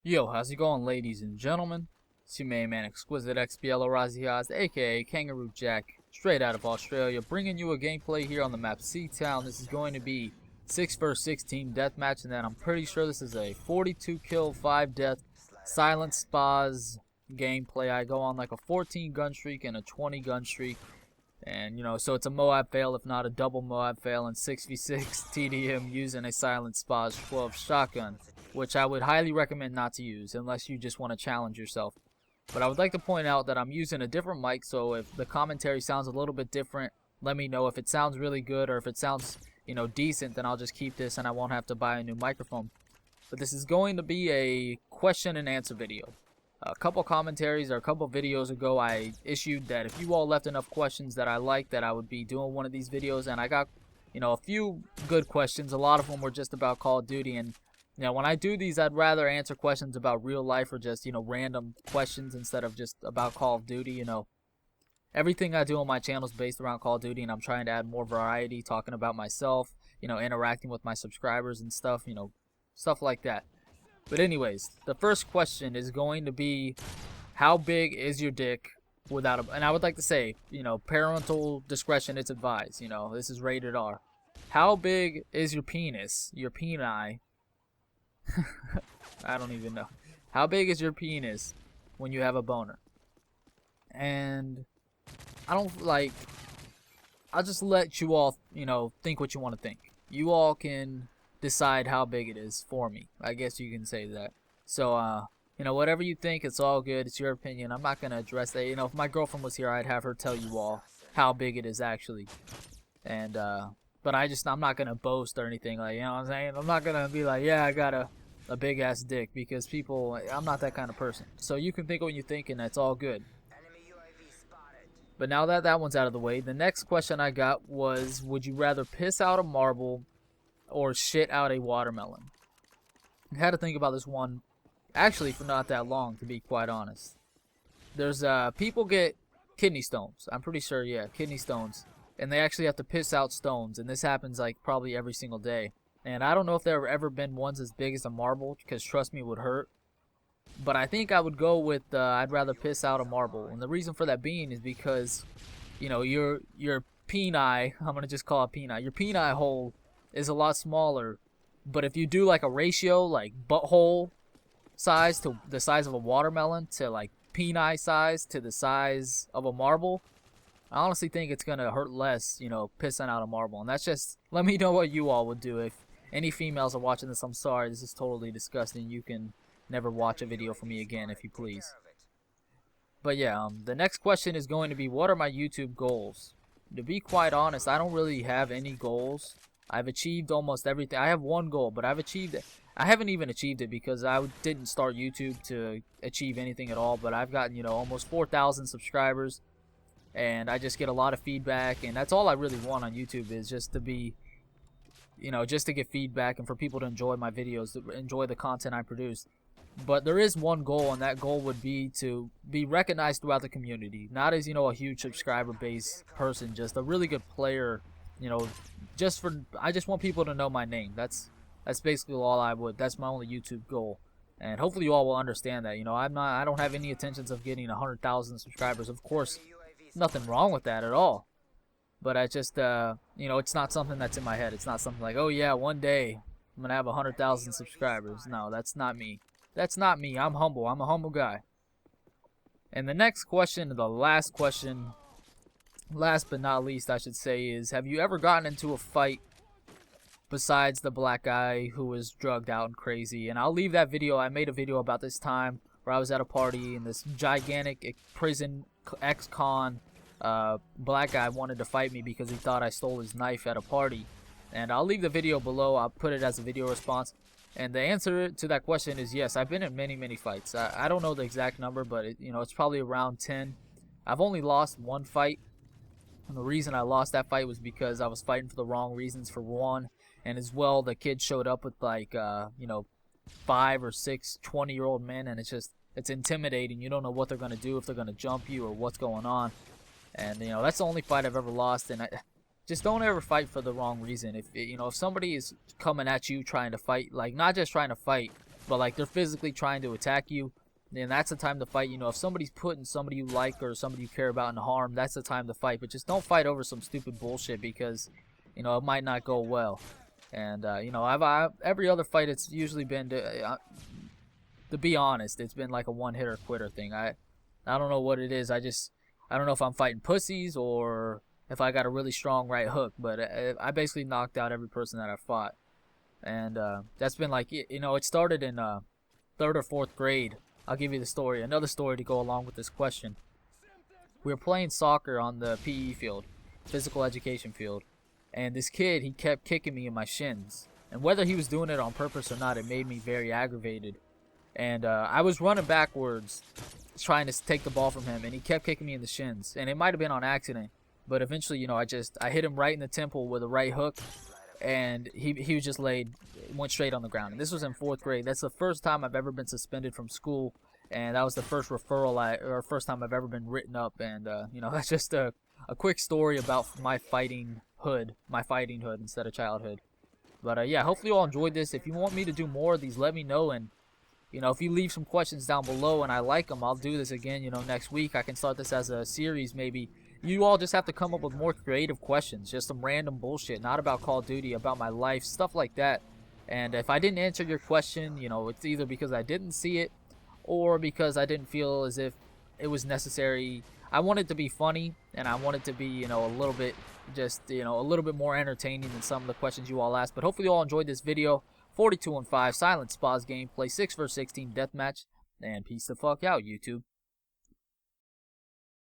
Yo, how's it going, ladies and gentlemen? It's your main man, MrExquiziteXBL Raziaz, aka Kangaroo Jack, straight out of Australia, bringing you a gameplay here on the map Seatown. This is going to be 6 vs 6 team deathmatch, and then I'm pretty sure this is a 42 kill, 5 death, silent SPAS gameplay. I go on like a 14 gun streak and a 20 gun streak, and so it's a MOAB fail, if not a double MOAB fail, and 6v6 TDM using a silent SPAS-12 shotgun, which I would highly recommend not to use unless you just want to challenge yourself. But I would like to point out that I'm using a different mic, so if the commentary sounds a little bit different, let me know. If it sounds really good or if it sounds, decent, then I'll just keep this and I won't have to buy a new microphone. But this is going to be a question and answer video. A couple commentaries or a couple videos ago, I issued that if you all left enough questions that I liked, that I would be doing one of these videos, and I got, a few good questions. A lot of them were just about Call of Duty, and when I do these, I'd rather answer questions about real life or just, random questions instead of just about Call of Duty. Everything I do on my channel is based around Call of Duty, and I'm trying to add more variety, talking about myself, interacting with my subscribers and stuff, stuff like that. But anyways, the first question is going to be, how big is your dick without a... And I would like to say, parental discretion is advised. This is rated R. How big is your penis, your peni? I don't even know. How big is your penis when you have a boner? And I'll just let you all, think what you want to think. You all can decide how big it is for me. I guess you can say that. So, whatever you think, it's all good. It's your opinion. I'm not going to address that. If my girlfriend was here, I'd have her tell you all how big it is actually. And, but I'm not going to boast or anything, like, what I'm saying? I'm not going to be like, yeah, I got a big ass dick, because I'm not that kind of person. So you can think what you think, and that's all good. But now that that one's out of the way, the next question I got was, would you rather piss out a marble or shit out a watermelon? I had to think about this one actually for not that long, to be quite honest. There's people get kidney stones. I'm pretty sure, yeah, kidney stones, and they actually have to piss out stones, and this happens like probably every single day. And I don't know if there have ever been ones as big as a marble, because trust me, it would hurt. But I think I would go with I'd rather piss out a marble, and the reason for that being is because your peni, I'm gonna just call it peni, your peni hole is a lot smaller. But if you do like a ratio, like butthole size to the size of a watermelon to like peni size to the size of a marble, I honestly think it's gonna hurt less, pissing out a marble. And that's just, let me know what you all would do. If any females are watching this, I'm sorry, this is totally disgusting. You can never watch a video from me again, if you please. But yeah, the next question is going to be, what are my YouTube goals? To be quite honest, I don't really have any goals. I've achieved almost everything. I have one goal, but I've achieved it. I haven't even achieved it because I didn't start YouTube to achieve anything at all. But I've gotten, almost 4,000 subscribers, and I just get a lot of feedback, and that's all I really want on YouTube, is just to be, just to get feedback and for people to enjoy my videos, to enjoy the content I produce. But there is one goal, and that goal would be to be recognized throughout the community. Not as, a huge subscriber base person, just a really good player, I just want people to know my name. That's basically all that's my only YouTube goal. And hopefully you all will understand that. I don't have any intentions of getting 100,000 subscribers. Of course, nothing wrong with that at all. But I just, it's not something that's in my head. It's not something like, oh yeah, one day I'm going to have 100,000 subscribers. No, that's not me. That's not me. I'm humble. I'm a humble guy. And the next question, the last question, last but not least, I should say, is, have you ever gotten into a fight besides the black guy who was drugged out and crazy? And I'll leave that video. I made a video about this time where I was at a party and this gigantic prison ex-con black guy wanted to fight me because he thought I stole his knife at a party. And I'll leave the video below. I'll put it as a video response. And the answer to that question is yes. I've been in many, many fights. I don't know the exact number, but it's probably around 10. I've only lost one fight. And the reason I lost that fight was because I was fighting for the wrong reasons, for one. And as well, the kid showed up with like, 5 or 6 20-year-old men. And it's intimidating. You don't know what they're going to do, if they're going to jump you or what's going on. And, that's the only fight I've ever lost. And just don't ever fight for the wrong reason. If somebody is coming at you trying to fight, like not just trying to fight, but like they're physically trying to attack you, then that's the time to fight. You know, if somebody's putting somebody you like or somebody you care about in harm, that's the time to fight. But just don't fight over some stupid bullshit, because, you know, it might not go well. And you know, every other fight, it's usually been to be honest, it's been like a one-hitter quitter thing. I don't know what it is. I don't know if I'm fighting pussies or if I got a really strong right hook, but I basically knocked out every person that I fought. And that's been like, you know, it started in 3rd or 4th grade. I'll give you the story, another story to go along with this question. We were playing soccer on the PE field, physical education field, and this kid, he kept kicking me in my shins. And whether he was doing it on purpose or not, it made me very aggravated. And I was running backwards, trying to take the ball from him, and he kept kicking me in the shins. And it might have been on accident, but eventually, you know, I hit him right in the temple with a right hook, and he was just went straight on the ground. And this was in 4th grade. That's the first time I've ever been suspended from school, and that was the first first time I've ever been written up. And you know, that's just a quick story about my fighting hood instead of childhood. But yeah, hopefully you all enjoyed this. If you want me to do more of these, let me know. And you know, if you leave some questions down below and I like them, I'll do this again, you know, next week. I can start this as a series maybe. You all just have to come up with more creative questions, just some random bullshit, not about Call of Duty, about my life, stuff like that. And if I didn't answer your question, you know, it's either because I didn't see it or because I didn't feel as if it was necessary. I want it to be funny, and I want it to be, you know, a little bit a little bit more entertaining than some of the questions you all asked. But hopefully you all enjoyed this video. 42-5 silent SPAS gameplay, 6 vs 6 team deathmatch, and peace the fuck out, YouTube.